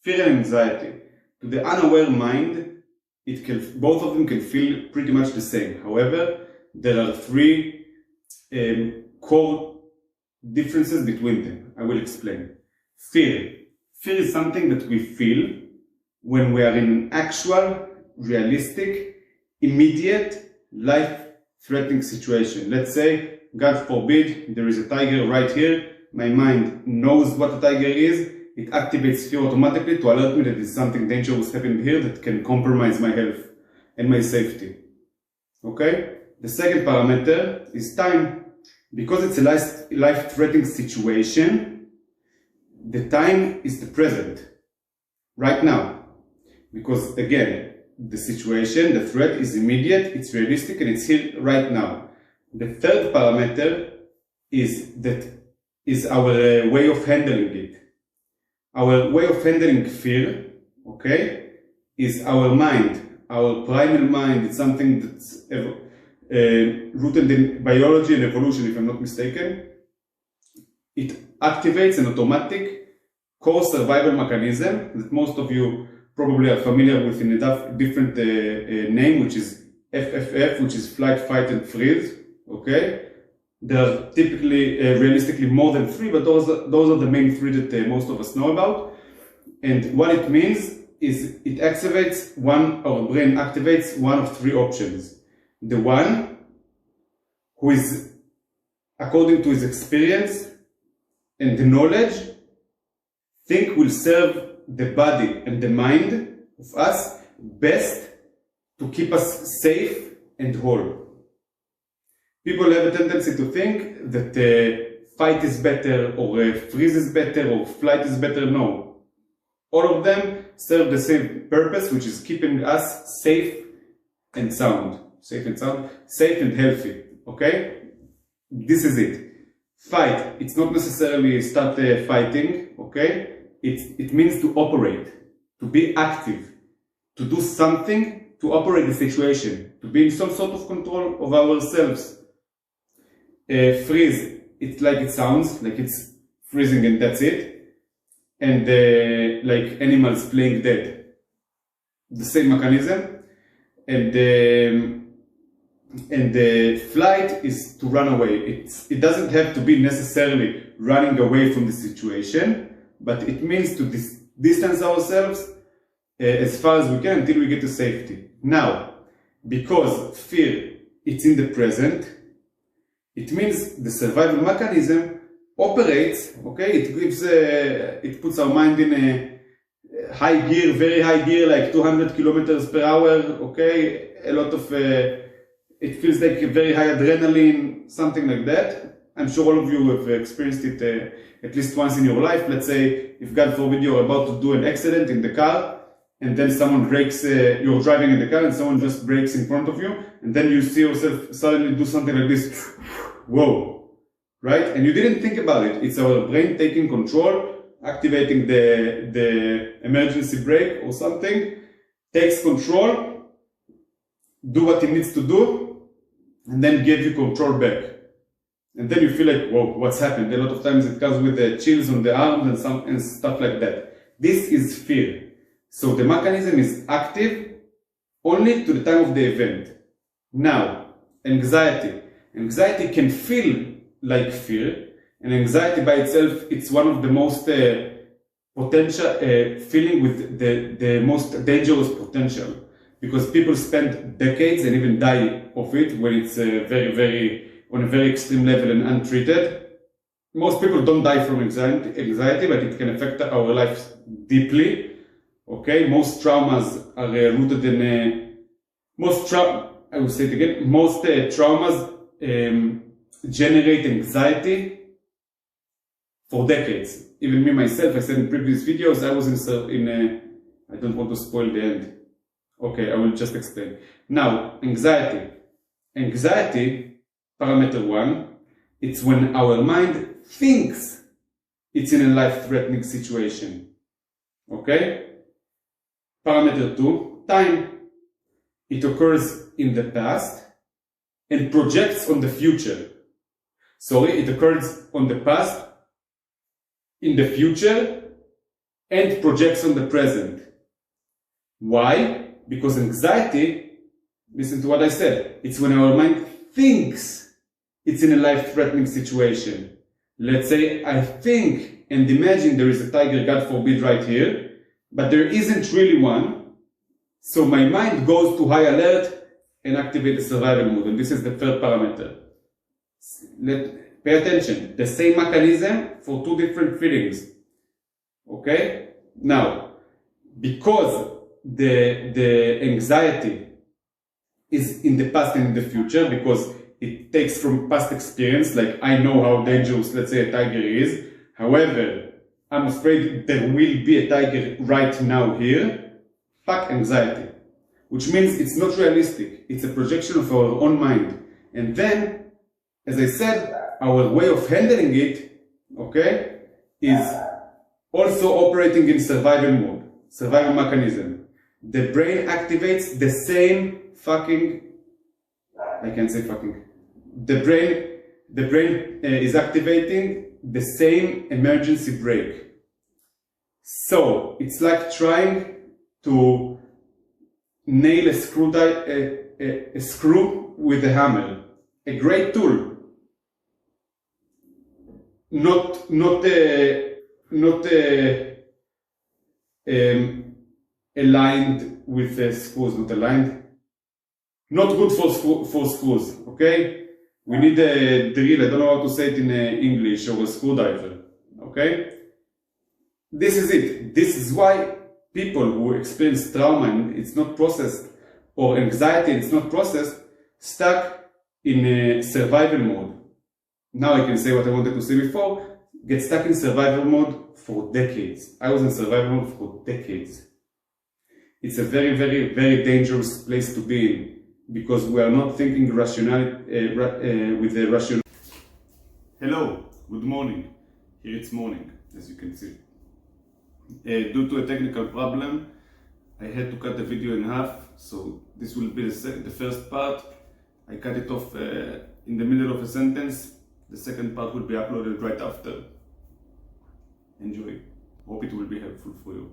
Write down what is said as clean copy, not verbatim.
fear and anxiety. To the unaware mind, both of them can feel pretty much the same. However, there are three core differences between them. I will explain. Fear. Fear is something that we feel when we are in an actual, realistic, immediate, life-threatening situation. Let's say, God forbid, there is a tiger right here. My mind knows what a tiger is. It activates fear automatically to alert me that there's something dangerous happening here that can compromise my health and my safety. Okay? The second parameter is time. Because it's a life-threatening situation, the time is the present, right now. Because again, the situation, the threat is immediate, it's realistic, and it's here right now. The third parameter is our way of handling it. Our way of handling fear, okay, is our mind, our primal mind. It's something that's rooted in biology and evolution, if I'm not mistaken. It activates an automatic core survival mechanism that most of you probably are familiar with in a different name, which is FFF, which is flight, fight, and freeze. Okay, there are typically, realistically, more than three, but those are the main three that most of us know about. And what it means is our brain activates one of three options. The one who is, according to his experience and the knowledge, will serve the body and the mind of us best to keep us safe and whole. People have a tendency to think that fight is better, or freeze is better, or flight is better. No. All of them serve the same purpose, which is keeping us safe and sound. Safe and healthy. Okay? This is it. Fight. It's not necessarily start fighting. Okay? It means to operate, to be active, to do something to operate the situation, to be in some sort of control of ourselves. Freeze. It's like it sounds, like it's freezing and that's it. And like animals playing dead. The same mechanism. And the flight is to run away. It doesn't have to be necessarily running away from the situation, but it means to distance ourselves as far as we can until we get to safety. Now, because fear, it's in the present, it means the survival mechanism operates, okay? It puts our mind in a high gear, very high gear, like 200 kilometers per hour, okay? A lot of, it feels like a very high adrenaline, something like that. I'm sure all of you have experienced it at least once in your life. Let's say, if God forbid you're about to do an accident in the car, and then someone brakes, you're driving in the car and someone just brakes in front of you, and then you see yourself suddenly do something like this. Whoa, right? And you didn't think about it. It's our brain taking control, activating the emergency brake or something, takes control, do what it needs to do, and then give you control back. And then you feel like, whoa, what's happened? A lot of times it comes with the chills on the arms and stuff like that. This is fear. So the mechanism is active only to the time of the event. Now, anxiety. Anxiety can feel like fear, and anxiety by itself, it's one of the most potential, feeling with the most dangerous potential. Because people spend decades and even die of it when it's on a very extreme level and untreated. Most people don't die from anxiety, but it can affect our lives deeply. Okay, most traumas are rooted in I will say it again. Most traumas generate anxiety for decades. Even me myself, I said in previous videos, I was in I don't want to spoil the end. Okay, I will just explain. Now, anxiety. Anxiety, parameter 1, it's when our mind thinks it's in a life-threatening situation. Okay? Parameter 2, time. It occurs in the past and projects on the future. Sorry, it occurs on the past, in the future, and projects on the present. Why? Because anxiety, listen to what I said, it's when our mind thinks it's in a life-threatening situation. Let's say I think and imagine there is a tiger, God forbid, right here, but there isn't really one. So my mind goes to high alert and activate the survival mode. And this is the third parameter. Pay attention. The same mechanism for two different feelings. Okay? Now, because the anxiety is in the past and in the future, because it takes from past experience, like I know how dangerous, let's say, a tiger is. However, I'm afraid there will be a tiger right now here. Fuck anxiety. Which means it's not realistic. It's a projection of our own mind. And then, as I said, our way of handling it, okay, is also operating in survival mode, survival mechanism. The brain activates the same fucking, I can't say fucking, the brain is activating the same emergency brake. So it's like trying to nail a screw with a hammer. A great tool. Not aligned with screws, not aligned. Not good for screws, okay? We need a drill, I don't know how to say it in English, or a screwdriver, okay? This is it. This is why people who experience trauma and it's not processed, or anxiety and it's not processed, stuck in a survival mode. Now I can say what I wanted to say before, get stuck in survival mode for decades. I was in survival mode for decades. It's a very, very, very dangerous place to be in, because we are not thinking rationality with the rational. Hello, good morning. Here it's morning, as you can see. Due to a technical problem, I had to cut the video in half, so this will be the first part. I cut it off in the middle of a sentence. The second part will be uploaded right after. Enjoy. Hope it will be helpful for you.